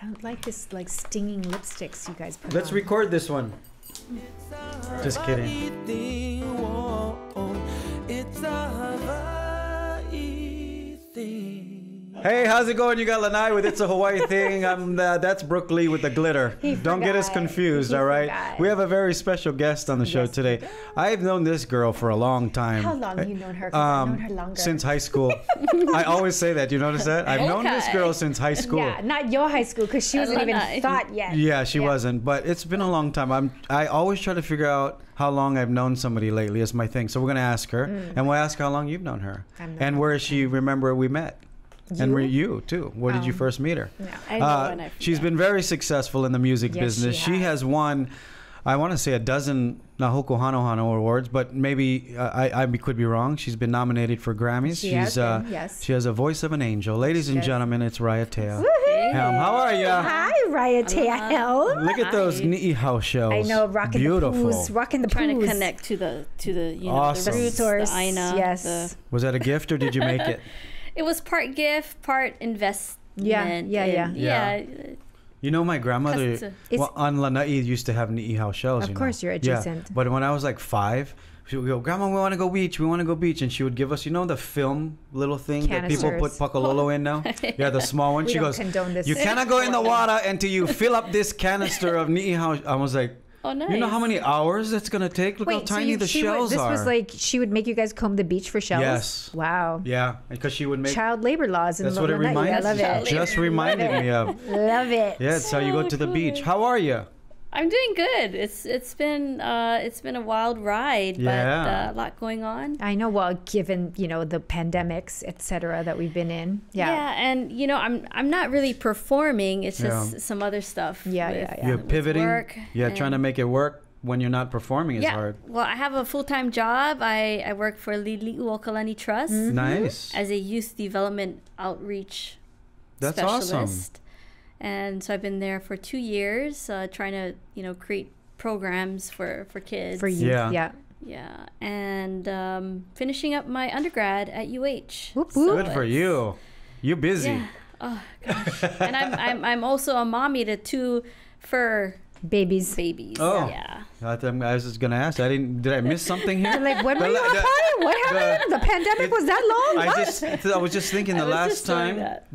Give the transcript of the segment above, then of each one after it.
I don't like this like stinging lipsticks you guys put Let's on. record this one. Just kidding. It's a Hawaii thing. Hey, how's it going? You got Lanai with It's a Hawaii Thing. That's Brooke Lee with the glitter. Don't get us confused, all right? forgot. We have a very special guest on the show Yes, today. we do. I've known this girl for a long time. How long have you known her? 'Cause I've known her longer. Since high school. I always say that. You notice that? I've known this girl since high school. Yeah, not your high school because she wasn't even thought yet. Yeah, she wasn't. But it's been a long time. I always try to figure out how long I've known somebody lately is my thing. So we're going to ask her. And we'll ask how long you've known her. And where is she, remember we met? And you too. Where did you first meet her? No. I know when I She's been very successful in the music Yes, business. she She has won, I want to say, a dozen Hanohano Awards, but maybe I could be wrong. She's been nominated for Grammys. She has been, yes. She has a voice of an angel. Ladies and gentlemen, it's Raiatea Helm. How are you? Hi, Raiatea Helm. Look at those ni'i house shells. I know, rocking Beautiful. the poos, rocking the poos. Trying to connect to the Awesome. the The roots, source, the aina. yes. Was that a gift or did you make it? It was part gift, part investment. Yeah. You know, my grandmother on Lanai used to have ni'i house shells. Of course, you're adjacent. Yeah. But when I was like 5, she would go, Grandma, we want to go beach. We want to go beach. And she would give us, you know, the film little thing that people put pakalolo in now? Yeah, the small one. We She don't goes, condone this. you cannot go in the water until you fill up this canister of ni'i house. I was like, Oh, nice. you know how many hours that's going to take? Look how tiny the shells are. This was like, she would make you guys comb the beach for shells? Yes. Wow. Yeah, because she would make... Child labor laws in That's what it Lanai. reminds I love it. Just reminded me of. Love it. Yeah, it's how you go to the beach. How are you? I'm doing good. It's been a wild ride, but a lot going on. I know. Well, given the pandemics, etc., that we've been in. Yeah, and I'm not really performing. It's just some other stuff. You're pivoting. Work Trying to make it work when you're not performing is hard. Well, I have a full-time job. I work for Lili'u Okalani Trust. Nice. As a youth development outreach That's specialist. awesome. And so I've been there for 2 years, trying to create programs for kids. For youth, yeah. Yeah, and finishing up my undergrad at UH. Whoop, So whoop. Good for you. You're busy. Yeah. Oh gosh. And I'm also a mommy to 2 fur babies. Oh. Yeah. I was just gonna ask. Did I miss something here? Like, when were you applying? What happened? The pandemic was that long? I was just thinking the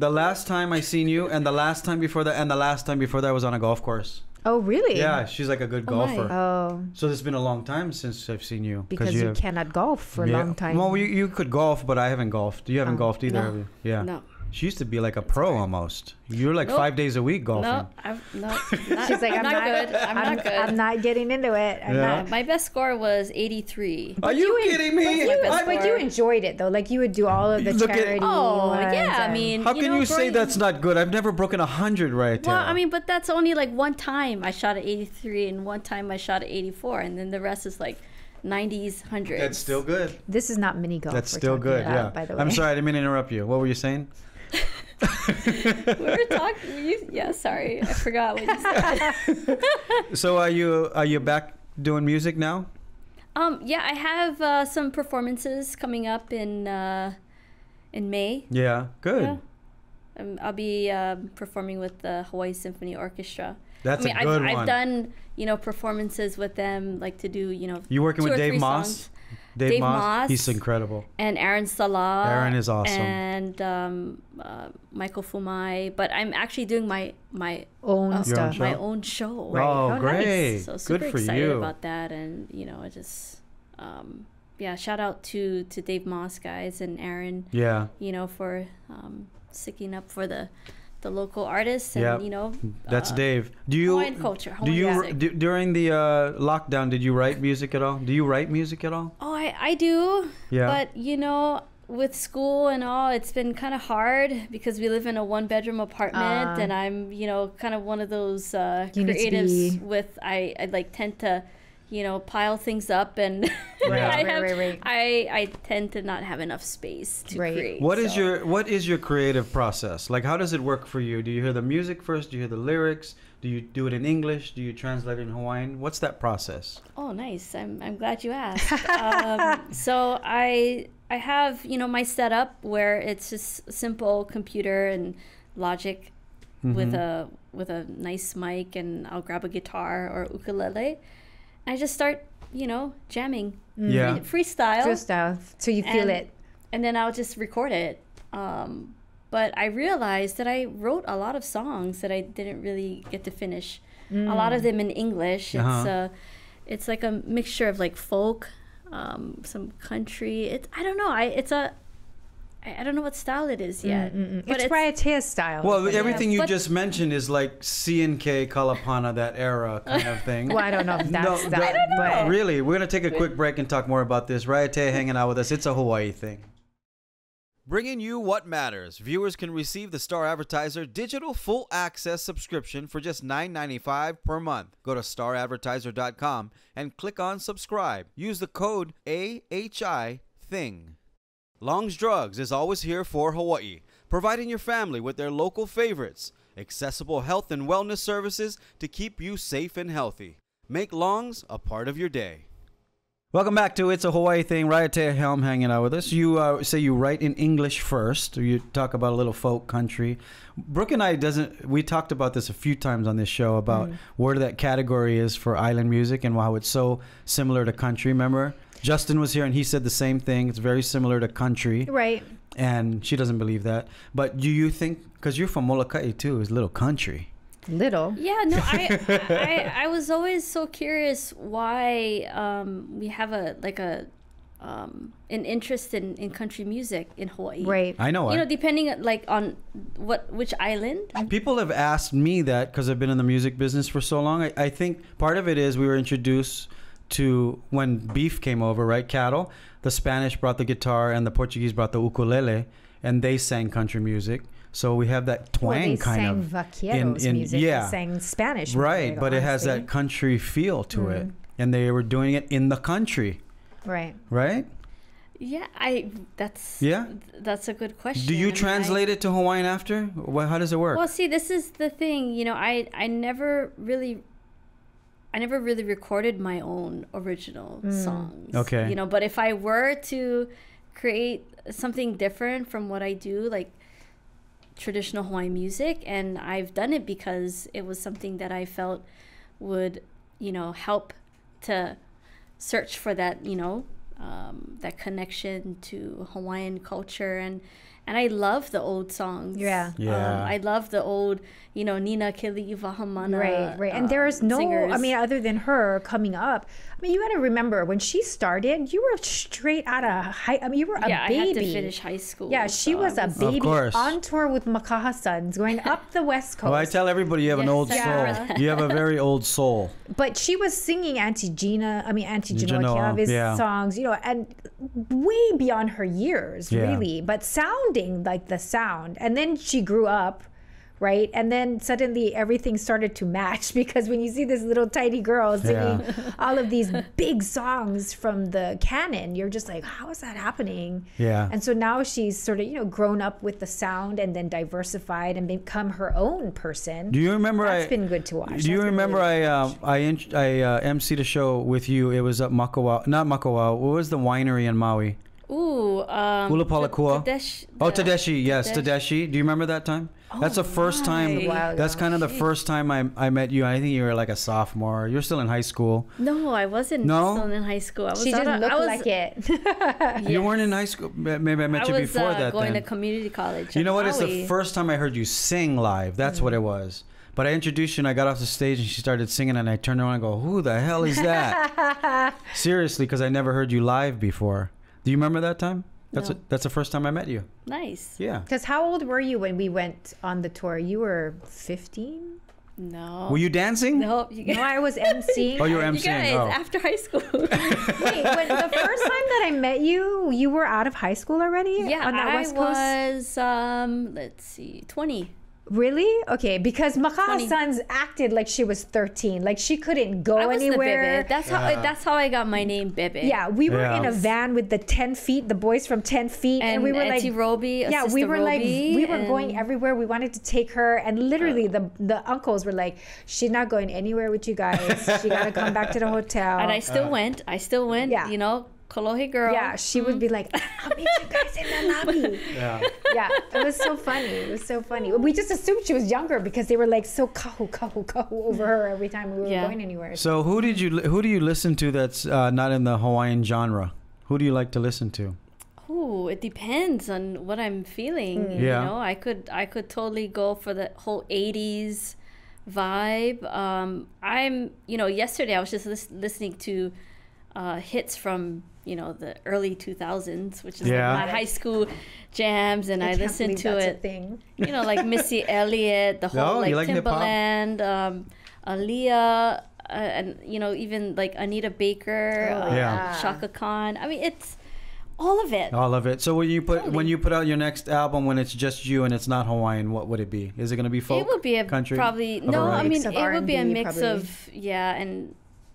last time I seen you, and the last time before that, and the last time before that I was on a golf course. Oh, really? Yeah, she's like a good golfer. Oh. So it's been a long time since I've seen you. Because you cannot golf for a long time. Well, you could golf, but I haven't golfed. You haven't golfed either, No. have you? Yeah. No. She used to be like a pro almost. You're like 5 days a week golfing. No, She's like, I'm not good. I'm not good. I'm not getting into it. I'm not. My best score was 83. Are you kidding me? But you enjoyed it though. Like you would do all of the charity. I mean, how can you say that's not good? I've never broken 100 right there. Well, I mean, but that's only like one time I shot at 83 and one time I shot at 84, and then the rest is like 90s, 100s. That's still good. This is not mini golf. That's still good. Yeah. By the way, I'm sorry, I didn't mean to interrupt you. What were you saying? We were talking. Yeah, sorry, I forgot what you said. So are you back doing music now? Yeah, I have some performances coming up in May. Yeah, good. Yeah. I'll be performing with the Hawaii Symphony Orchestra. That's a good one. I've done performances with them, like to do You working with Dave Moss? Songs. Dave Moss, he's incredible. And Aaron Salah. Aaron is awesome. And Michael Fumai. But I'm actually doing my own stuff. My own show. Right. Oh, great. So super good for excited you. about that. And, I just, shout out to Dave Moss guys and Aaron. Yeah. For sticking up for the local artists and that's Dave. Do you Hawaiian culture, Hawaiian music. During the lockdown, did you write music at all? Do you write music at all? Oh, I do. Yeah. But with school and all, it's been kind of hard because we live in a 1-bedroom apartment, and I'm kind of one of those creatives with I like tend to pile things up, and I tend to not have enough space to create. What is your creative process? Like, how does it work for you? Do you hear the music first? Do you hear the lyrics? Do you do it in English? Do you translate it in Hawaiian? What's that process? Oh, nice. I'm glad you asked. So I have my setup where it's just simple computer and Logic with a nice mic, and I'll grab a guitar or ukulele. I just start, jamming. Yeah. Freestyle. So you feel it. And then I'll just record it. But I realized that I wrote a lot of songs that I didn't really get to finish. A lot of them in English. It's like a mixture of like folk, some country. I don't know. I don't know what style it is yet. But it's Raiatea style. Well, everything you just mentioned is like C&K Kalapana, that era kind of thing. Well, I don't know if that's that. I don't know. But really, we're going to take a quick break and talk more about this. Raiatea hanging out with us. It's a Hawaii thing. Bringing you what matters. Viewers can receive the Star Advertiser digital full access subscription for just $9.95 per month. Go to staradvertiser.com and click on subscribe. Use the code AHI-THING. Long's Drugs is always here for Hawaii, providing your family with their local favorites, accessible health and wellness services to keep you safe and healthy. Make Long's a part of your day. Welcome back to It's a Hawaii Thing. Raiatea Helm hanging out with us. You say you write in English first. You talk about a little folk country. Brooke and I we talked about this a few times on this show about where that category is for island music and how it's so similar to country. Remember? Justin was here and he said the same thing. It's very similar to country. Right. And she doesn't believe that. But do you think, because you're from Molokaʻi too, it's a little country. Little. Yeah, no, I was always so curious why we have an interest in country music in Hawaii. Right. I know. Depending on which island. People have asked me that because I've been in the music business for so long. I think part of it is we were introduced to when beef came over, right? Cattle. The Spanish brought the guitar and the Portuguese brought the ukulele, and they sang country music. So we have that twang kind of vaqueros music. Yeah, they sang Spanish, right? But it has that country feel to it, and they were doing it in the country, right? Yeah, that's a good question. Do you translate it to Hawaiian after? How does it work? Well, see, this is the thing. I never really recorded my own original songs. Okay. But if I were to create something different from what I do, like traditional Hawaiian music, and I've done it because it was something that I felt would, help to search for that, that connection to Hawaiian culture, and I love the old songs. Yeah. I love the old, Nina Kili Vahamana. Right. And there's no, singers. Other than her coming up, you got to remember when she started, you were straight out of high. You were a baby. I had to finish high school. Yeah, she was a baby on tour with Makaha Sons, going up the West Coast. Well, I tell everybody you have an old soul. You have a very old soul. But she was singing Auntie Genoa Keawe's songs, and way beyond her years, really, but sounding like the sound. And then she grew up, right? And then suddenly everything started to match, because when you see this little tiny girl singing all of these big songs from the canon, you're just like, how is that happening? Yeah. And so now she's sort of, grown up with the sound and then diversified and become her own person. Do you remember? That's been good to watch. Do you remember I emceed a show with you? It was at Makawa, not Makawa. What was the winery in Maui? Ooh, Ulapalakua. Tadeshi. Yes, Tadeshi. Do you remember that time? That's the first time. Wow, that's kind of the first time I met you. I think you were like a sophomore. You're still in high school. No, I wasn't still in high school. She didn't look like it. Yes. You weren't in high school. Maybe I met you before that. I was going to community college. You know what? It's the first time I heard you sing live. That's what it was. But I introduced you and I got off the stage and she started singing and I turned around and go, who the hell is that? Seriously, because I never heard you live before. Do you remember that time? That's the first time I met you. Nice. Yeah. Because how old were you when we went on the tour? You were 15? No. Were you dancing? No. No, I was emceeing. Oh, you were emceeing. You guys, after high school. Wait, when the first time that I met you, you were out of high school already? Yeah, on that West Coast? I was, 20. Really? Okay, because Makaha Sons acted like she was 13. Like she couldn't go anywhere. The Bebe. That's how I got my name, Bebe. Yeah, we were in a van with the 10 feet, the boys from 10 feet. And we were Auntie Roby, yeah, we were we were going everywhere. We wanted to take her. And literally the uncles were like, she's not going anywhere with you guys. She got to come back to the hotel. And I still went. Yeah. Kolohe girl. Yeah, she would be like, I'll meet you guys in the lobby. Yeah. Yeah, it was so funny. It was so funny. We just assumed she was younger because they were like so kahu over her every time we were going anywhere. So who do you listen to that's not in the Hawaiian genre? Who do you like to listen to? Oh, it depends on what I'm feeling. You know, I could totally go for the whole 80s vibe. Yesterday I was just listening to hits from the early 2000s, which is like my high school jams, and I listened to it. Like Missy Elliott, the whole like Timbaland, Aaliyah, and even like Anita Baker, Shaka Khan. I mean, it's all of it. All of it. So when you put out your next album, when it's just you and it's not Hawaiian, what would it be? Is it going to be folk? It would be country? Probably no. I mean, it would be a mix of it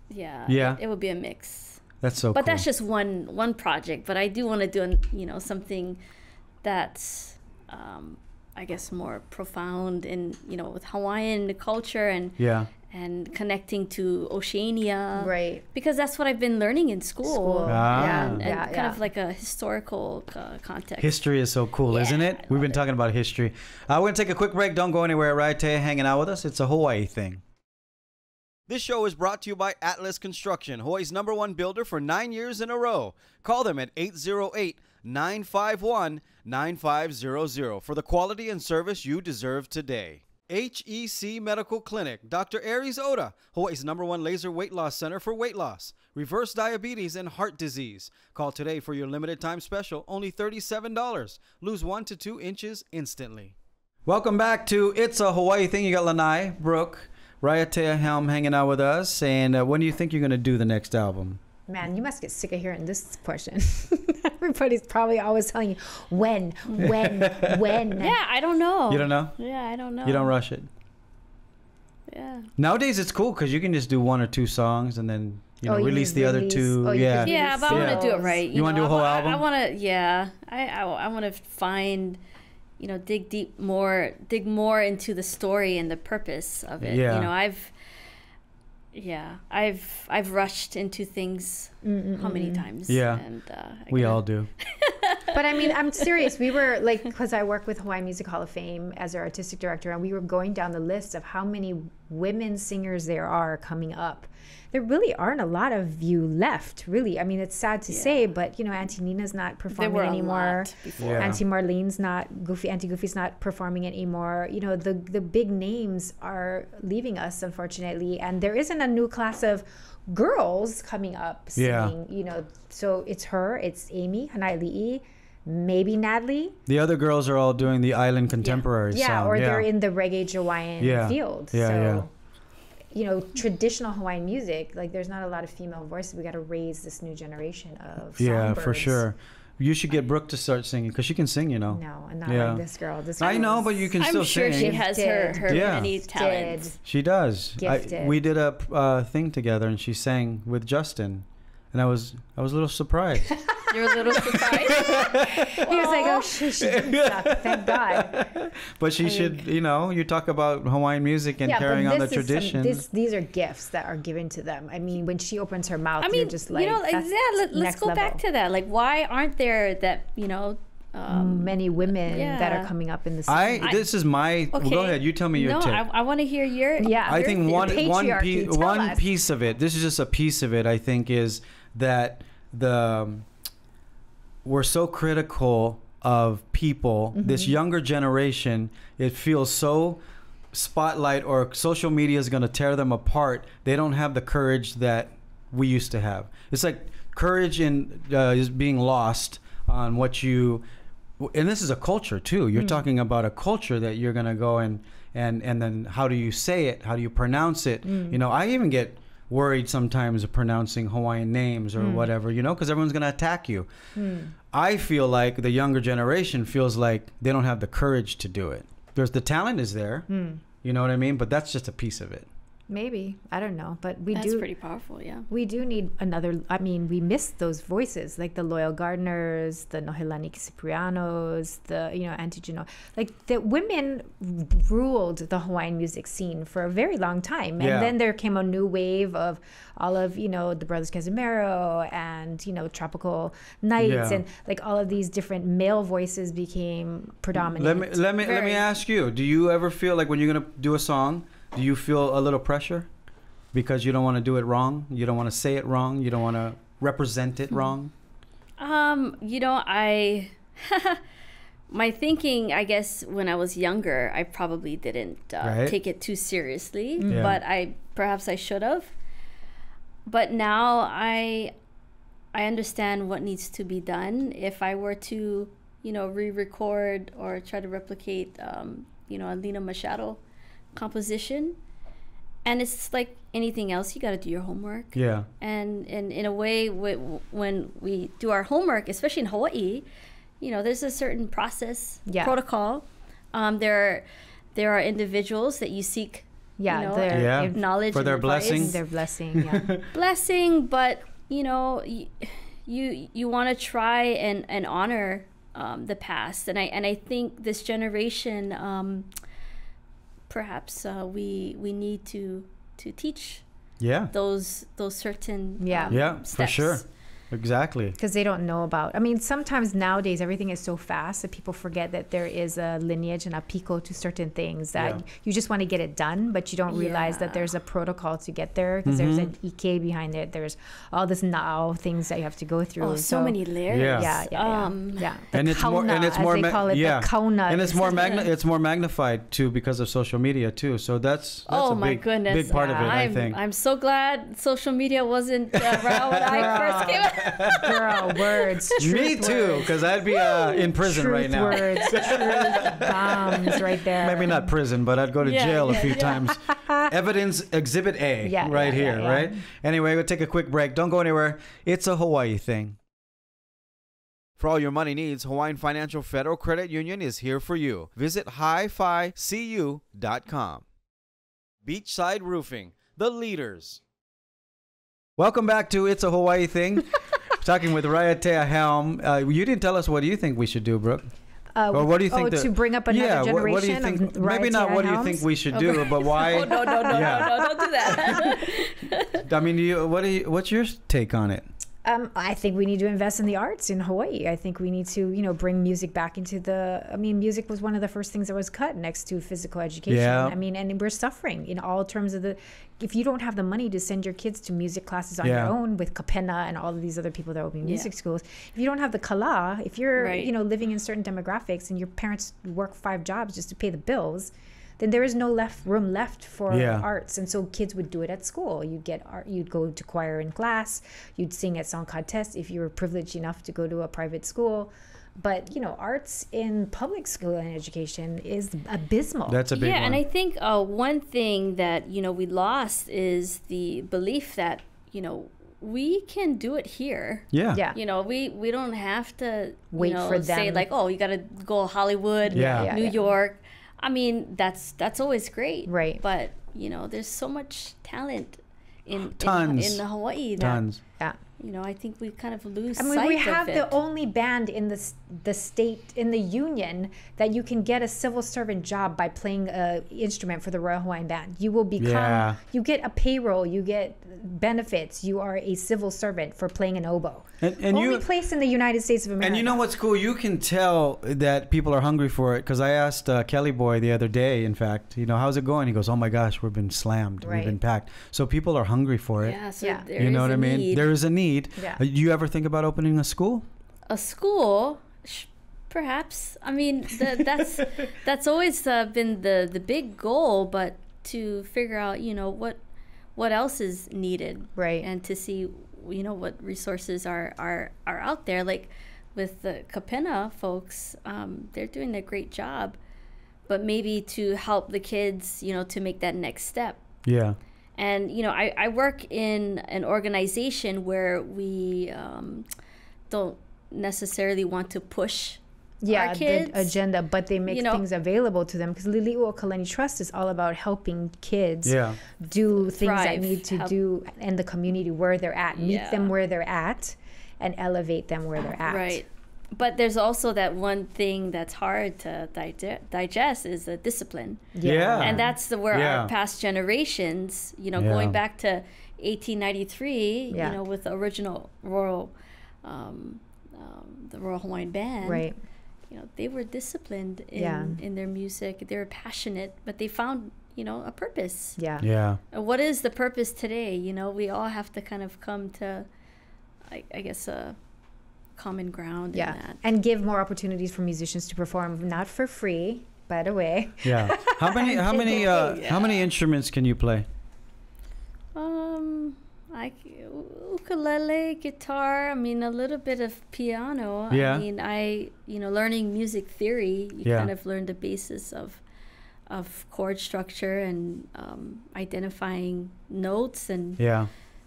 would be a mix. That's so cool. But that's just one project. But I do want to do something that's I guess more profound in with Hawaiian culture and connecting to Oceania, right? Because that's what I've been learning in school. And kind of like a historical context. History is so cool, isn't it? We've been talking about history. We're going to take a quick break. Don't go anywhere. Raiatea hanging out with us. It's a Hawaii thing. This show is brought to you by Atlas Construction, Hawaii's #1 builder for 9 years in a row. Call them at 808-951-9500 for the quality and service you deserve today. HEC Medical Clinic, Dr. Aries Oda, Hawaii's #1 laser weight loss center for weight loss, reverse diabetes, and heart disease. Call today for your limited time special, only $37. Lose 1 to 2 inches instantly. Welcome back to It's a Hawaii Thing. You got Lanai, Brooke, Raiatea Helm hanging out with us. And when do you think you're going to do the next album? Man, you must get sick of hearing this portion. Everybody's probably always telling you, when? Yeah, I don't know. You don't know? Yeah, I don't know. You don't rush it? Yeah. Nowadays, it's cool because you can just do 1 or 2 songs and then release the other 2. Oh, yeah, but I want to do it right. You want to do a whole album? I want to, I want to find... dig more into the story and the purpose of it. I've rushed into things how many times? Yeah, and we all do. But I mean, I'm serious. We were like, because I work with Hawaii Music Hall of Fame as our artistic director, and we were going down the list of how many women singers there are coming up. There really aren't a lot of you left, really. I mean, it's sad to say, but Auntie Nina's not performing anymore. Auntie Marlene's not, Auntie Goofy's not performing anymore. The big names are leaving us, unfortunately, and there isn't a new class of girls coming up singing. So it's her, it's Amy, Hanai'ali'i, maybe Natalie. The other girls are all doing the island contemporary sound. Or they're in the reggae Hawaiian field. Traditional Hawaiian music, like there's not a lot of female voices. We got to raise this new generation of songbirds. Yeah, for sure. You should get Brooke to start singing because she can sing, No, and not like this girl. I know, but you can still sing. I'm sure she has her many talents. She does. Gifted. We did a thing together, and she sang with Justin, and I was a little surprised. You're a little surprised? He was like, oh, she didn't suck. Thank God. But she should, you talk about Hawaiian music and carrying on the tradition. These are gifts that are given to them. I mean, when she opens her mouth, you're just like, let's go back to that. Like, why aren't there that, many women that are coming up in the scene? This is my... Okay. Well, go ahead. You tell me your tip. I want to hear your... Yeah. I think one piece of it, this is just a piece of it, I think, is that we're so critical of people. This younger generation, it feels so spotlight or social media is going to tear them apart. They don't have the courage that we used to have. It's like courage is being lost on what you... And this is a culture too. You're talking about a culture that you're going to go and then how do you say it? How do you pronounce it? I even get worried sometimes of pronouncing Hawaiian names or whatever, because everyone's going to attack you. I feel like the younger generation feels like they don't have the courage to do it. The talent is there, you know what I mean? But that's just a piece of it. Maybe. I don't know. But That's pretty powerful, yeah. We do need another, I mean, we miss those voices, like the Loyal Gardeners, the Nohelani Ciprianos, the, you know, Auntie Gino. Like, the women ruled the Hawaiian music scene for a very long time. And then there came a new wave of all of, you know, the Brothers Casimiro and, you know, Tropical Nights. And, like, all of these different male voices became predominant. Let me ask you, do you ever feel like when you're going to do a song, do you feel a little pressure because you don't want to do it wrong? You don't want to say it wrong? You don't want to represent it wrong? You know, my thinking, I guess, when I was younger, I probably didn't take it too seriously, but perhaps I should have. But now I understand what needs to be done. If I were to, you know, re-record or try to replicate, you know, a Lina Machado composition, and it's like anything else, you got to do your homework. And in a way, when we do our homework, especially in Hawaii, you know, there's a certain process, protocol. There are individuals that you seek, you know, knowledge for their blessing. Their blessing, blessing. But you know, you want to try and honor the past, and I think this generation. Perhaps we need to teach those certain steps. For sure. Exactly. Because they don't know about, I mean, sometimes nowadays everything is so fast that people forget that there is a lineage and a pico to certain things that you just want to get it done, but you don't realize that there's a protocol to get there because there's an ike behind it. There's all this na'au things that you have to go through. Oh, so many layers. And it's more the kauna. And it's more magnified too because of social media too. So that's a big part of it, I think. I'm so glad social media wasn't around when I first came out. Girl, words. Me too, because I'd be in prison right now. Words, truth bombs right there. Maybe not prison, but I'd go to jail a few times. Evidence Exhibit A here, right? Anyway, we'll take a quick break. Don't go anywhere. It's a Hawaii thing. For all your money needs, Hawaiian Financial Federal Credit Union is here for you. Visit hificu.com. Beachside Roofing, the leaders. Welcome back to It's a Hawaii Thing. Talking with Raiatea Helm. You didn't tell us what do you think we should do, Brooke? Or what do you think? To bring up another generation what do you think? of Maybe not what do you think we should do, but why? Oh, no, don't do that. I mean, what's your take on it? I think we need to invest in the arts in Hawaii. I think we need to, you know, bring music back into music was one of the first things that was cut next to physical education. I mean, and we're suffering in all terms of if you don't have the money to send your kids to music classes on your own with Kapena and all of these other people that will be music schools, if you don't have the kala, if you're, you know, living in certain demographics and your parents work 5 jobs just to pay the bills, then there is no room left for arts. And so kids would do it at school. You'd go to choir in class, you'd sing at song contests if you were privileged enough to go to a private school. But, you know, arts in public school and education is abysmal. That's a big one. Yeah, and I think one thing that, you know, we lost is the belief that, you know, we can do it here. Yeah. You know, we don't have to wait for them. Say like, oh, you got to go to Hollywood, New York. I mean, that's always great, right? But you know, there's so much talent in the Hawaii. Tons. You know, I think we kind of lose. I mean, sight we have of it. the only band in the state in the union that you can get a civil servant job by playing an instrument for the Royal Hawaiian Band. You will become. You get a payroll. You get benefits. You are a civil servant for playing an oboe. And only place in the United States of America. And you know what's cool? You can tell that people are hungry for it because I asked Kelly Boy the other day. In fact, you know, how's it going? He goes, "Oh my gosh, we've been slammed. We've been packed." So people are hungry for it. Yeah. So there you know is what I mean? need. There is a need. Yeah. You ever think about opening a school? A school, perhaps. I mean, that's always been the big goal, but to figure out, you know, what else is needed, right? And to see, you know, what resources are out there. Like with the Kapena folks, they're doing a great job, but maybe to help the kids, you know, to make that next step. Yeah. And, you know, I work in an organization where we don't necessarily want to push our kids. The agenda, but they make things available to them, because Lili'u Kalani Trust is all about helping kids do things that need to do in the community where they're at, meet them where they're at, and elevate them where they're at. Right. But there's also that one thing that's hard to digest is the discipline. Yeah. And that's where our past generations, going back to 1893, with the original Royal, the Royal Hawaiian Band. Right. They were disciplined in their music. They were passionate, but they found, a purpose. Yeah. Yeah. And what is the purpose today? We all have to kind of come to, I guess, common ground in that. And give more opportunities for musicians to perform, not for free, by the way. Yeah. How many instruments can you play? Ukulele, guitar, a little bit of piano. Yeah. Learning music theory, you kind of learn the basis of chord structure and identifying notes and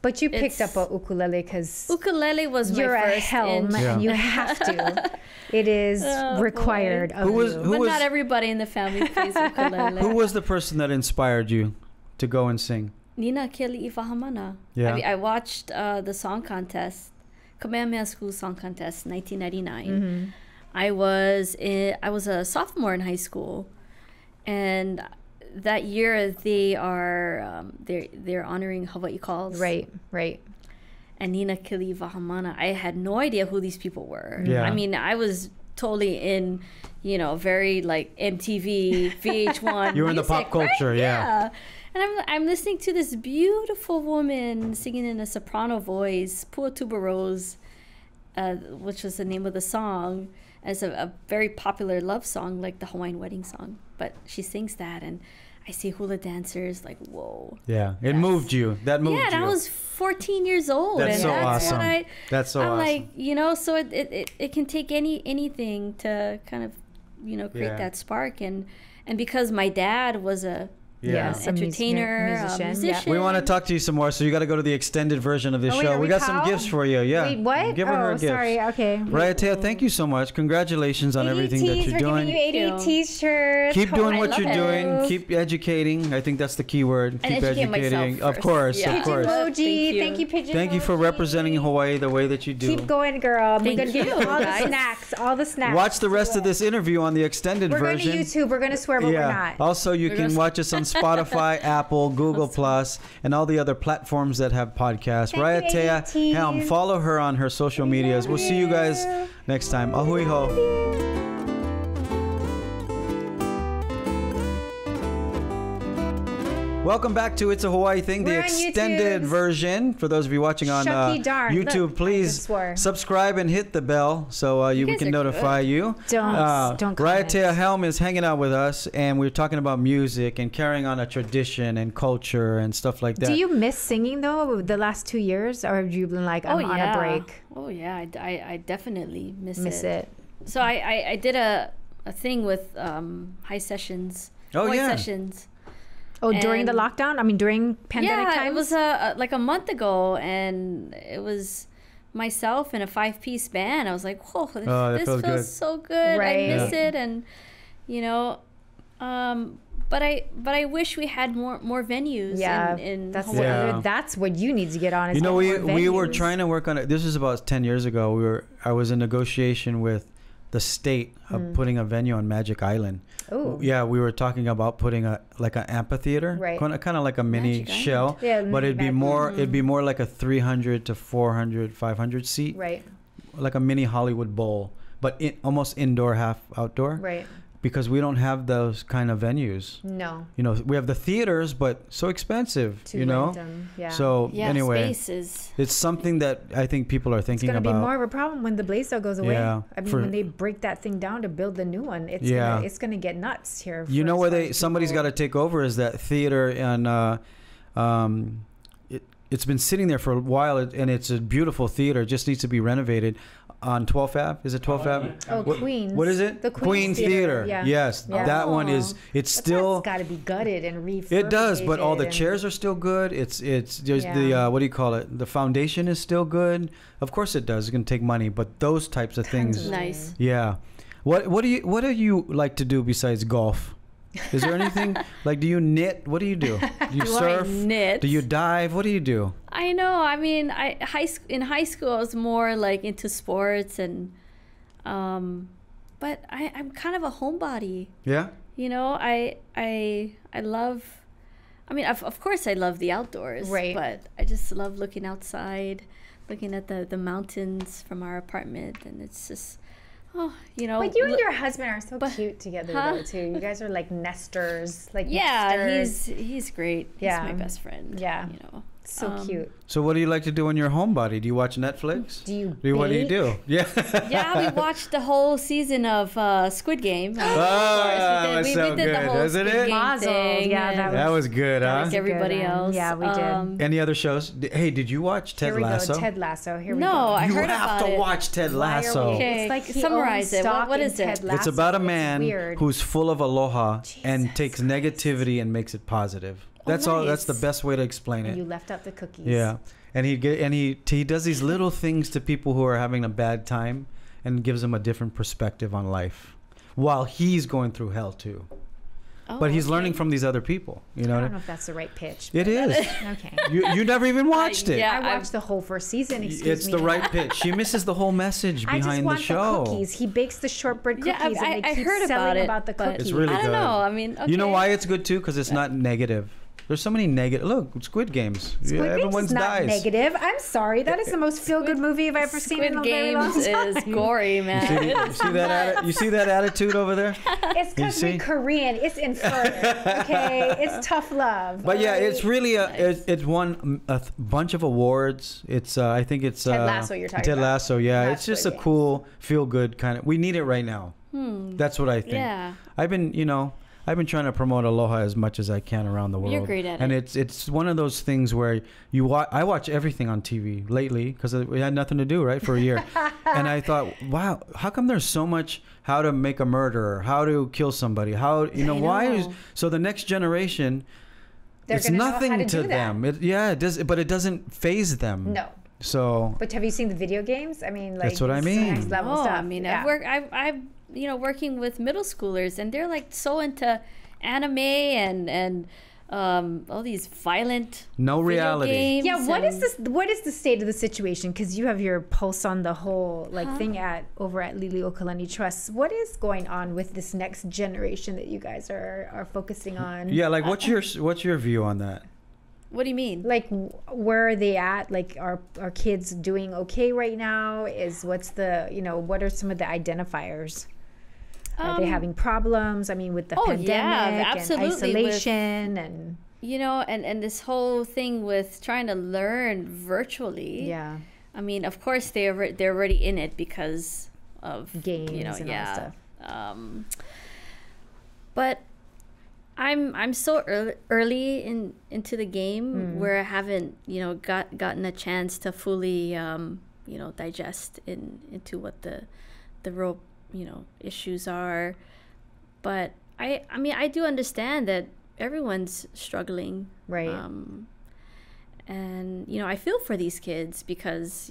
But you picked up a ukulele because ukulele was my you're first a Helm and you have to. It is required of you. But not everybody in the family plays ukulele. Who was the person that inspired you to go and sing? Nina Keli Ifahamana. Yeah. I watched the song contest, Kamehameha School Song Contest, 1999. Mm-hmm. I was a sophomore in high school, and that year they are they're honoring Hawaii calls. Right. And Nina Kili Vahamana, I had no idea who these people were. Yeah. I was totally in, very like MTV, VH1. You were in the pop culture, right? yeah. And I'm listening to this beautiful woman singing in a soprano voice, Pua Tuberose, which was the name of the song. As a very popular love song, like the Hawaiian wedding song. But she sings that, and I see hula dancers, like, whoa. Yeah, it moved you. That moved you. Yeah, and I was 14 years old. That's so awesome. That's so awesome. Like, so it can take anything to kind of, create that spark. And because my dad was a entertainer, musician. We want to talk to you some more, so you got to go to the extended version of this show. We got some gifts for you. Yeah. Wait, what? Give her gifts. Sorry. Okay. Raiatea, thank you so much. Congratulations on everything that you're doing. We're giving you 80 t-shirts. Keep doing what you're doing. Keep educating. I think that's the key word. And Keep educating. Of course. Yeah. Of course. Emoji. Thank you, Pigeon. Thank you for representing Hawaii the way that you do. Keep going, girl. We're going to Thank give you all the guys. snacks. All the snacks. Watch the rest of this interview on the extended version. We're going to YouTube. We're going to swear, but we're not. Also, you can watch us on Spotify, Apple, Google Plus, and all the other platforms that have podcasts. Raiatea Helm. Follow her on her social medias. We'll see you guys next time. Ahui ho. Welcome back to It's a Hawaii Thing, the extended version. For those of you watching on YouTube, please subscribe and hit the bell so we can notify you. Don't Raiatea Helm is hanging out with us, and we're talking about music and carrying on a tradition and culture and stuff like that. Do you miss singing, though, the last 2 years? Or have you been like, I'm on a break? Oh, yeah. I definitely miss it. So I did a thing with High Sessions. Hawaii Sessions. Oh, during the lockdown? during pandemic times? Yeah, it was like a month ago, and it was myself and a 5-piece band. I was like, whoa, this feels so good. Right. I miss it, and but I wish we had more venues. Yeah, in that's Hawaii. that's what you need to get on. We were trying to work on it. This was about 10 years ago. I was in negotiation with the state of putting a venue on Magic Island. Oh. Yeah, we were talking about putting an amphitheater, right? Kind of like a mini Magic shell, but it'd be more like a 300 to 400, 500 seat, right? Like a mini Hollywood Bowl, but almost indoor, half outdoor, right? Because we don't have those kind of venues. No. We have the theaters, but so expensive. Random. Yeah. So anyway, spaces. It's something that I think people are thinking about. It's going to be more of a problem when the Blaisdell goes away. Yeah. When they break that thing down to build the new one, it's going to get nuts here. Where somebody's got to take over is that theater, and it's been sitting there for a while, and it's a beautiful theater. It just needs to be renovated. On 12th Ave? Is it 12th Ave? Oh, Queens. What is it? The Queens Theater. Yeah. Yes. That one is, it's still... It's got to be gutted and refurbished. It does, but all the chairs are still good. There's the, what do you call it? The foundation is still good. Of course it does. It's going to take money, but those types of things... Nice. Yeah. What do you like to do besides golf? Is there anything like? Do you knit? What do you do? Do you surf? I knit? Do you dive? What do you do? I know. I mean, in high school I was more like into sports and, but I'm kind of a homebody. Yeah. You know, I love. I mean, of course, I love the outdoors. Right. But I just love looking outside, looking at the mountains from our apartment, and it's just. Oh, you know. But you and your husband are so cute together, though, too. You guys are like nesters. He's great. Yeah. He's my best friend. Yeah. You know. So cute. So what do you like to do in your homebody? Do you watch Netflix? Do you bake? What do you do? Yeah. Yeah, we watched the whole season of Squid Game. Oh, we so did good. the whole Isn't Squid it? Game thing. Yeah, that was good, huh? Like everybody else. Yeah, we did. Any other shows? Hey, did you watch Ted Lasso? Go. Ted Lasso. Here we go. No, I You heard have about to it. watch Ted Lasso. Okay, It's like he summarize owns it. stock What in is it? Ted Lasso. It's about a man weird. who's full of aloha and Jesus takes negativity and makes it positive. That's all. That's the nice. best way to explain it. You left out the cookies. Yeah, and he does these little things to people who are having a bad time, and gives them a different perspective on life, while he's going through hell too. Oh, But he's okay. learning from these other people. You know I what I don't mean? know if that's the right pitch. It is. Okay. You never even watched it. yeah. I watched the whole first season. Excuse It's me. the right pitch. She misses the whole message I just behind want the show. cookies. He bakes the shortbread cookies, Yeah, and they I keep heard selling about it, the but- cookies. It's really I don't good. know. I mean, okay. You know why it's good too? Because it's not negative. There's so many negative. Look, Squid Games. Squid Games everyone is not dies. negative. I'm sorry. That is the most feel-good movie I've ever seen in a very long Games time. is gory, man. You see that attitude over there? It's because see? we're Korean. It's infertile. Okay, it's tough love. But yeah, alright? it's really it's won a bunch of awards. It's I think it's Ted Lasso you're talking Ted about. Lasso, yeah. Not It's just a Squid Games. cool, feel good kind of. We need it right now. That's what I think. Yeah. I've been trying to promote aloha as much as I can around the world. You're great at and it. it's one of those things where I watch everything on TV lately because we had nothing to do, right, for a year. And I thought, wow, how come there's so much how to make a murderer, how to kill somebody, so the next generation, They're it's gonna know how nothing to to do them. It does, but it doesn't phase them. No. So But have you seen the video games? I mean, like That's what I it's mean. Next level Oh, stuff. I mean, yeah. I've working with middle schoolers, and they're like so into anime and all these violent No video reality. games. Yeah, what is and- this? What is the state of the situation? Because you have your pulse on the whole thing over at Liliuokalani Trust. What is going on with this next generation that you guys are focusing on? yeah, like what's your view on that? What do you mean? Like, where are they at? Like, are kids doing okay right now? What are some of the identifiers? Are they having problems? I mean, with the pandemic absolutely, and isolation and and this whole thing with trying to learn virtually. yeah, I mean, of course they're already in it because of games and all that stuff. But I'm so early into the game where I haven't gotten a chance to fully digest into what the real issues are. But I mean I do understand that everyone's struggling, Right. and I feel for these kids because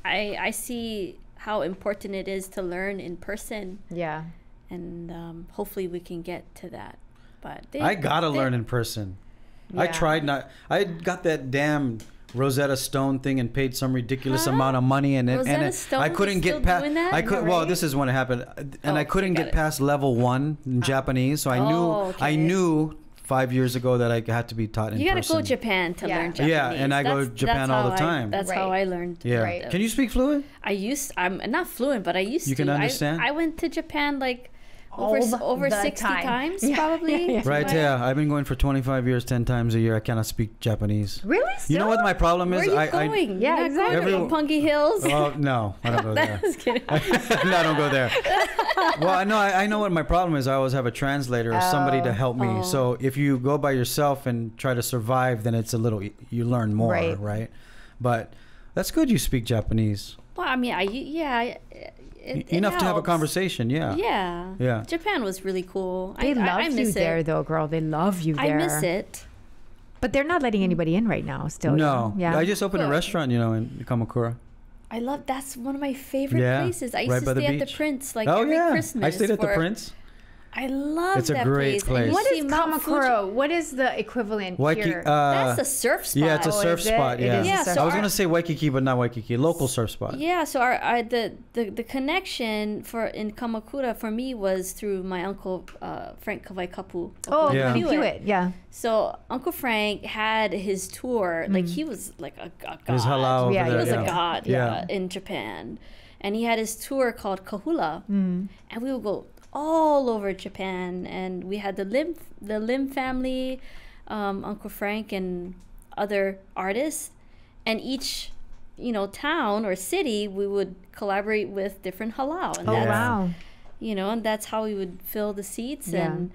I see how important it is to learn in person, Yeah. and hopefully we can get to that. But I gotta learn in person. I Yeah. tried not. I got that damn Rosetta Stone thing and paid some ridiculous amount of money, and Rosetta I Stone couldn't is get still past. doing that? I could. Yeah, Well, right? this is when it happened, and Oh, I couldn't got get it. past level 1 in Japanese. So I okay. knew 5 years ago that I had to be taught in You gotta person. go to Japan to Yeah. learn Japanese. Yeah, and I go to Japan all the time. That's how Right. I learned. Yeah. Right. Can you speak fluent? I'm not fluent, but I used to. You can understand? I went to Japan like All over the 60 time. times Yeah. probably. Right. Yeah. I've been going for 25 years, 10 times a year. I cannot speak Japanese. Really? You know what my problem Where is? are you going? Yeah, You're not going exactly. to Punky Hills. Oh no, I don't go there. Just kidding. No, I don't go there. Well, I know what my problem is. I always have a translator or somebody to help me. So if you go by yourself and try to survive, then it's a little, you learn more, Right. right? But that's good you speak Japanese. Well, I mean, Enough to have a helps. conversation, yeah. Yeah. Yeah. Japan was really cool. They love I you miss there, it. though, girl. They love you there. I miss it. But they're not letting anybody in right now. Still. No. Yeah. I just opened a Well- restaurant, in Kamakura. I love, that's one of my favorite places. I used to stay at the Prince like every Christmas. I stayed at the Prince. I love it's a great place. What is Kamakura? What is the equivalent here? That's a surf spot. Yeah, it's a surf spot. Yeah. So I was gonna say Waikiki, but not Waikiki. Local surf spot. Yeah. So the connection in Kamakura for me was through my uncle Frank Kawaikapu. Hewitt. Yeah. So Uncle Frank had his tour. Like he was like a god. His halau. Yeah, he was a god. In Japan, and he had his tour called Kahula, and we would go all over Japan, and we had the Lim family, Uncle Frank and other artists, and each town or city we would collaborate with different halau, and and that's how we would fill the seats. And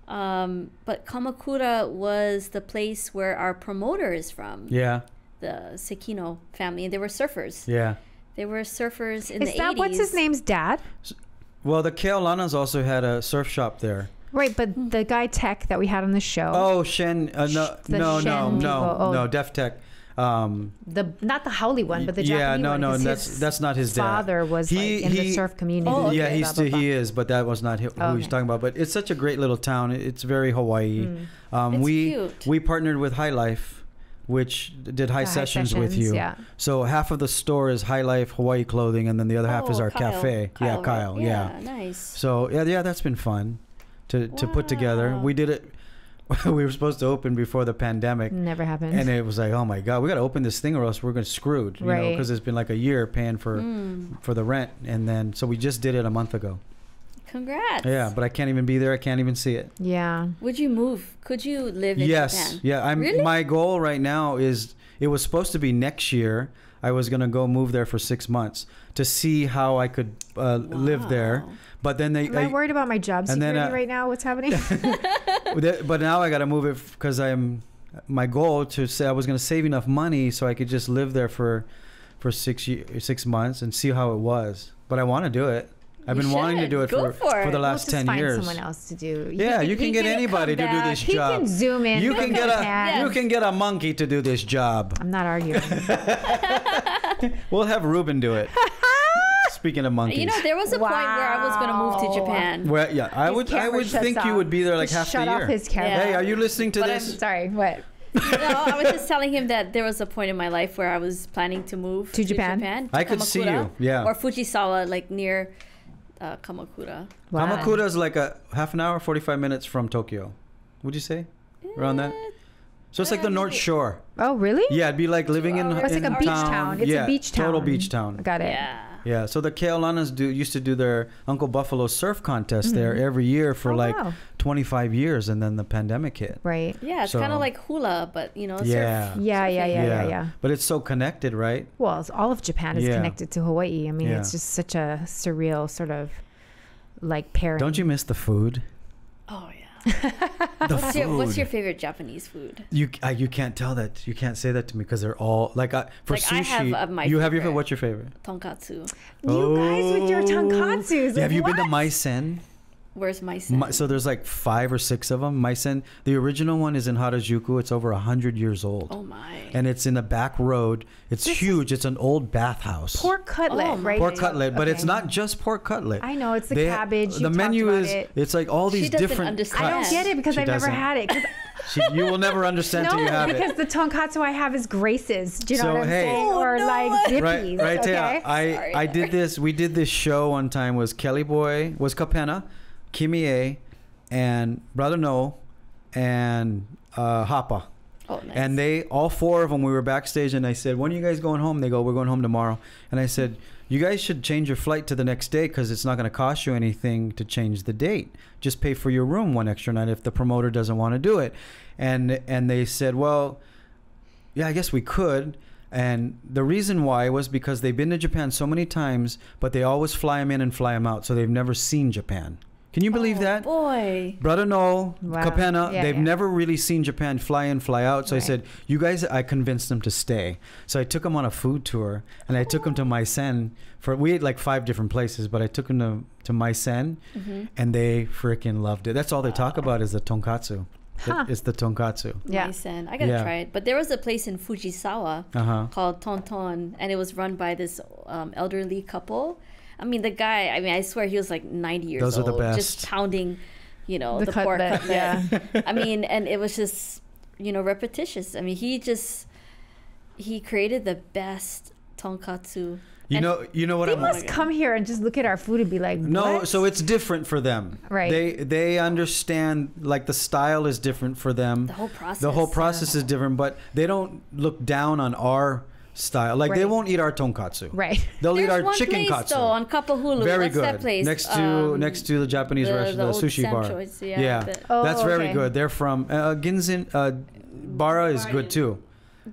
but Kamakura was the place where our promoter is from, the Sekino family, and they were surfers. They were surfers in the 80s. What's his name's dad? Well, the Keolanas also had a surf shop there. Right, but the guy Tech that we had on the show. Oh, Shen. No, Def Tech. Not the Howley one, but the Japanese one. No, that's not his dad. Father was in the surf community. He is, but that was not who he's talking about. But it's such a great little town. It's very Hawaii. It's cute. We partnered with High Life, which did high sessions with you. So half of the store is High Life Hawaii clothing, and then the other half is our cafe. Kyle. Yeah, nice. So that's been fun to put together. We did it. We were supposed to open before the pandemic. Never happened. And it was like, oh my God, we got to open this thing or else we're going to screwed. You know, because it's been like a year paying for the rent, and then so we just did it a month ago. Congrats. Yeah, but I can't even be there. I can't even see it. Yeah. Would you move? Could you live in Japan? Yeah. Really? My goal right now is, it was supposed to be next year. I was going to go move there for 6 months to see how I could live there. But then Am I worried about my job security right now? What's happening? But now I got to move it because my goal to say I was going to save enough money so I could just live there for 6 months and see how it was. But I want to do it. I've been wanting to do it for the last 10 years. Find someone else to do. You can get anybody to do this job. He can zoom in. You can get a monkey to do this job. I'm not arguing. We'll have Ruben do it. Speaking of monkeys, there was a point where I was going to move to Japan. Well, I would think you would be there like half the year. Shut off his camera. Hey, are you listening to this? I'm sorry. What? No, I was just telling him that there was a point in my life where I was planning to move to Japan. I could see you. Yeah. Or Fujisawa, like near Kamakura. Wow. Kamakura is like a half an hour, 45 minutes from Tokyo. Would you say? Around that? So it's like the North Shore. Oh, really? Yeah, it'd be like living in It's like a beach town. It's a beach town. Total beach town. Got it. Yeah. So the Keolanas used to do their Uncle Buffalo surf contest there every year for 25 years, and then the pandemic hit. Right. Yeah, it's kind of like hula, but surf. Yeah. But it's so connected, right? Well, all of Japan is connected to Hawaii. I mean, it's just such a surreal sort of like pairing. Don't you miss the food? Oh yeah. What's your favorite Japanese food? You can't tell that. You can't say that to me because they're all for sushi. I have my you have your what's your favorite? Tonkatsu. You guys with your tonkatsus. Have you been to Maisen? Where's Maisen? So there's like 5 or 6 of them. Maisen, the original one is in Harajuku. It's over 100 years old. Oh my! And it's in a back road. It's huge. It's an old bathhouse. Pork cutlet, right? Pork cutlet, but it's not just pork cutlet. I know it's the cabbage. The menu is it's like all these different cuts. I don't get it because I've never had it. You will never understand till you have it. No, because the tonkatsu I have is Grace's. Do you know what I'm saying? Or like Zippy's. Right, okay? I did this. We did this show one time. Was Kelly Boy, was Kapena, Kimi A, and Brother No, and Hapa. Oh, nice. And they, all 4 of them, we were backstage, and I said, when are you guys going home? They go, we're going home tomorrow. And I said, you guys should change your flight to the next day because it's not going to cost you anything to change the date. Just pay for your room one extra night if the promoter doesn't want to do it. And they said, well, yeah, I guess we could. And the reason why was because they've been to Japan so many times, but they always fly them in and fly them out, so they've never seen Japan. Can you believe that? Boy. Brother Noel, Kapena, they've never really seen Japan fly in, fly out. So I said, you guys, I convinced them to stay. So I took them on a food tour, and I took them to Maisen. We ate like 5 different places, but I took them to Maisen, and they freaking loved it. That's all they talk about is the tonkatsu. It's the tonkatsu. Yeah. Nice, and I gotta try it. But there was a place in Fujisawa called Tonton, and it was run by this elderly couple. I mean, the guy, I swear he was like 90 years old. Those are the best. Just pounding, the pork cutlet. Yeah. I mean, and it was just, repetitious. I mean, he created the best tonkatsu. You know what? They must come here and just look at our food and be like, no. what? So it's different for them, right? They understand, like, the style is different for them. The whole process. Is different, but they don't look down on our style. Like they won't eat our tonkatsu. Right. They'll eat our one chicken place, katsu. Though, on Kapahulu. Very What's good. that place? Next to the Japanese restaurant, the sushi Sam bar. Choice, That's very good. They're from Ginzin. Bara is good too.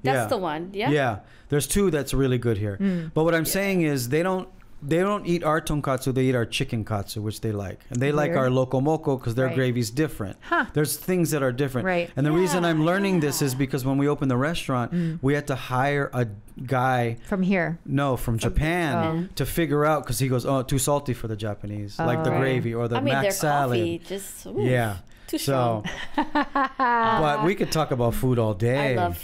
That's the one. Yeah. Yeah. There's two that's really good here. But what I'm saying is they don't eat our tonkatsu. They eat our chicken katsu, which they like, and they like our lokomoko because their gravy's different. There's things that are different. Right. And the reason I'm learning this is because when we opened the restaurant, we had to hire a guy from here. No, from Japan to figure out, because he goes, too salty for the Japanese, like the gravy or the mac salad. Coffee just too strong. But we could talk about food all day. I love,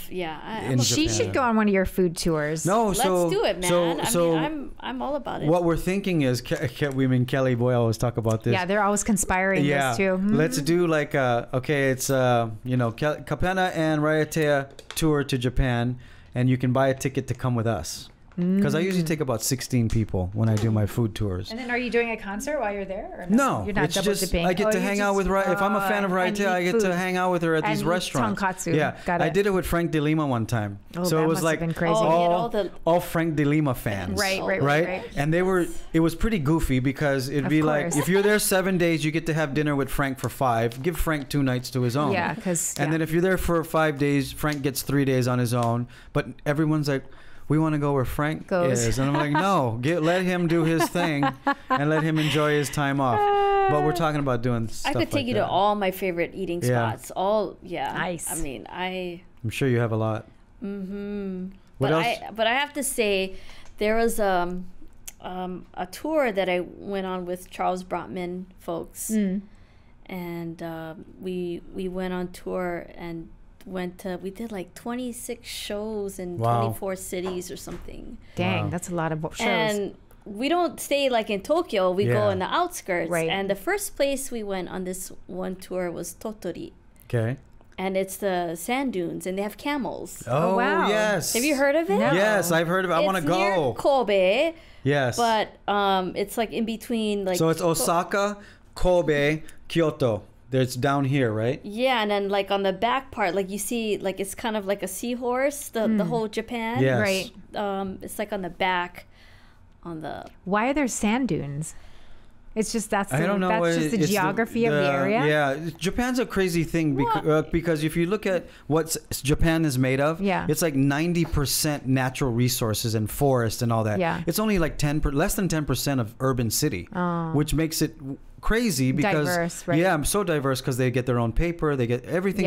she should go on one of your food tours. No, let's do it, man. I'm all about it. What we're thinking is, Kelly Boy always talk about this. Yeah, they're always conspiring this too. Let's do like it's Kapena and Raiatea tour to Japan, and you can buy a ticket to come with us. Because I usually take about 16 people when I do my food tours. And then are you doing a concert while you're there? Or no, you're not it's double just dipping. I get to hang out with if I'm a fan of Raiatea, I get to hang out with her at these restaurants. Tonkatsu. Yeah, I did it with Frank De Lima one time. So it was like all Frank De Lima fans. Right. And it was pretty goofy because it'd be like, if you're there 7 days, you get to have dinner with Frank for 5. Give Frank 2 nights to his own. Yeah, and then if you're there for 5 days, Frank gets 3 days on his own. But everyone's like, we want to go where Frank is. And I'm like, no, let him do his thing and let him enjoy his time off. But we're talking about doing stuff I could take you to all my favorite eating spots. Nice. I mean, I'm sure you have a lot. What else? But I have to say, there was a tour that I went on with Charles Brotman folks. And we went on tour and we did like 26 shows in 24 cities or something. Dang, that's a lot of shows. And we don't stay like in Tokyo. We go in the outskirts. Right. And the first place we went on this one tour was Tottori. Okay. And it's the sand dunes, and they have camels. Oh, wow. Yes. Have you heard of it? No. Yes, I've heard of it. I want to go. Near Kobe. Yes. But it's like in between. Like so it's Osaka, Kobe, Kyoto. It's down here, right? Yeah, and then like on the back part, like you see, like it's kind of like a seahorse, the whole Japan. Yes. Right. It's like on the back, on the. Why are there sand dunes? It's just that's I don't know. That's just the geography of the area. Yeah, Japan's a crazy thing because if you look at what Japan is made of, it's like 90% natural resources and forest and all that. Yeah. It's only like less than 10% of urban city, which makes it crazy because diverse, right? I'm so diverse because they get their own paper, they get everything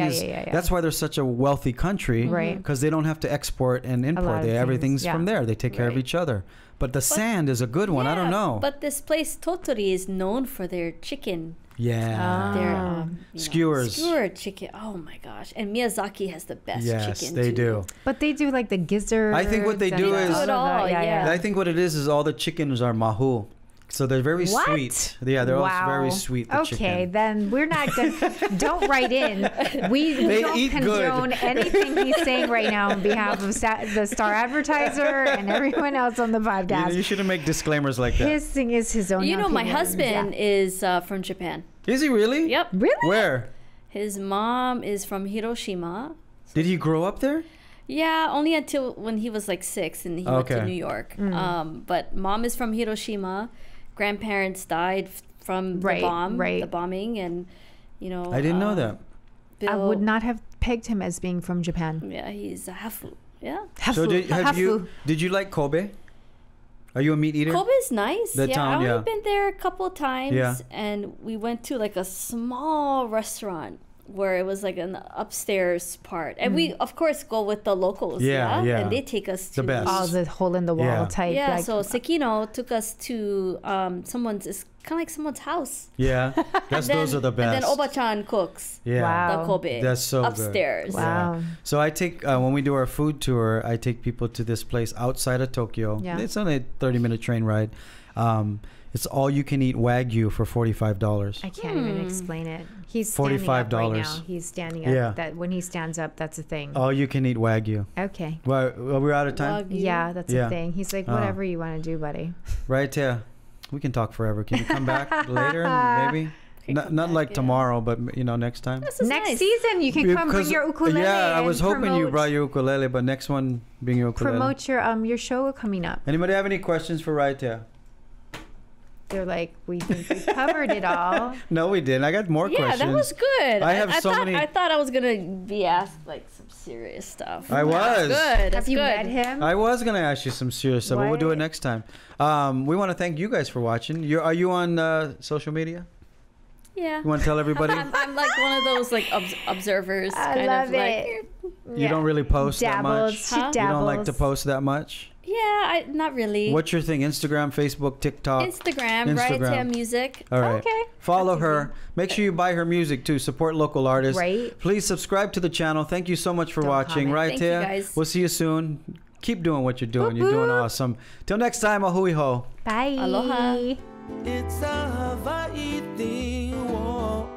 that's why they're such a wealthy country, right? Because they don't have to export and import. Everything's from there. They take care of each other. But the sand is a good one. I don't know. But this place Tottori is known for their chicken. Yeah. Their skewers. Skewered chicken. Oh my gosh. And Miyazaki has the best chicken. Yes, they do. But they do like the gizzards. I think what they do is I think what it is all the chickens are mahu. So they're very sweet. Yeah, they're all very sweet. Chicken. Then we're not going to... Don't write in. We don't condone anything he's saying right now on behalf of the Star Advertiser and everyone else on the podcast. You shouldn't make disclaimers like that. His thing is his own opinions. My husband is from Japan. Is he really? Yep. Really? Where? His mom is from Hiroshima. Did he grow up there? Yeah, only until when he was like 6 and he went to New York. But mom is from Hiroshima. Grandparents died from the bombing, and I didn't know that. I would not have pegged him as being from Japan. Yeah, he's a hafu. Yeah. So did you like Kobe? Are you a meat eater? Kobe's nice. I've only been there a couple of times, Yeah. and we went to like a small restaurant where it was like an upstairs part, and we of course go with the locals. Yeah. And they take us to the best. Oh, the hole in the wall type. Yeah, like, so Sekino took us to someone's. It's kind of like someone's house. Yeah, those are the best. And then Oba-chan cooks. Yeah, wow. The Kobe. That's so upstairs. Good. Wow. Yeah. So I take when we do our food tour, I take people to this place outside of Tokyo. Yeah. It's only a 30-minute train ride. It's all you can eat Wagyu for $45. I can't even explain it. He's $45 standing up right now. He's standing up. Yeah. That when he stands up, that's a thing. All you can eat Wagyu. Okay. Well, we're out of time. Wagyu. Yeah, that's a thing. He's like, whatever you want to do, buddy. Raiatea, we can talk forever. Can you come back later, maybe? Not like tomorrow, but next time. Next season, you can come bring your ukulele. Yeah, I was hoping you brought your ukulele, but next one, bring your ukulele. Promote your show coming up. Anybody have any questions for Raiatea? They're like, we think we covered it all. No, we didn't. I got more questions. Yeah, that was good. I thought I was gonna be asked like some serious stuff. I was. Good. Have you met him? I was gonna ask you some serious stuff, but we'll do it next time. We want to thank you guys for watching. Are you on social media? Yeah. You want to tell everybody? I'm like one of those like observers. I love it. You don't really post that much. She dabbles. You don't like to post that much. Yeah, not really. What's your thing? Instagram, Facebook, TikTok? Instagram. Raiatea Music. All right. Okay. Follow her. Make sure you buy her music too. Support local artists. Right. Please subscribe to the channel. Thank you so much for watching. Raiatea, thank you guys. We'll see you soon. Keep doing what you're doing. You're doing awesome. Till next time, a hui ho. Bye. Aloha. It's a Hawaii thing. Whoa.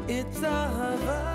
It's a Hawaii.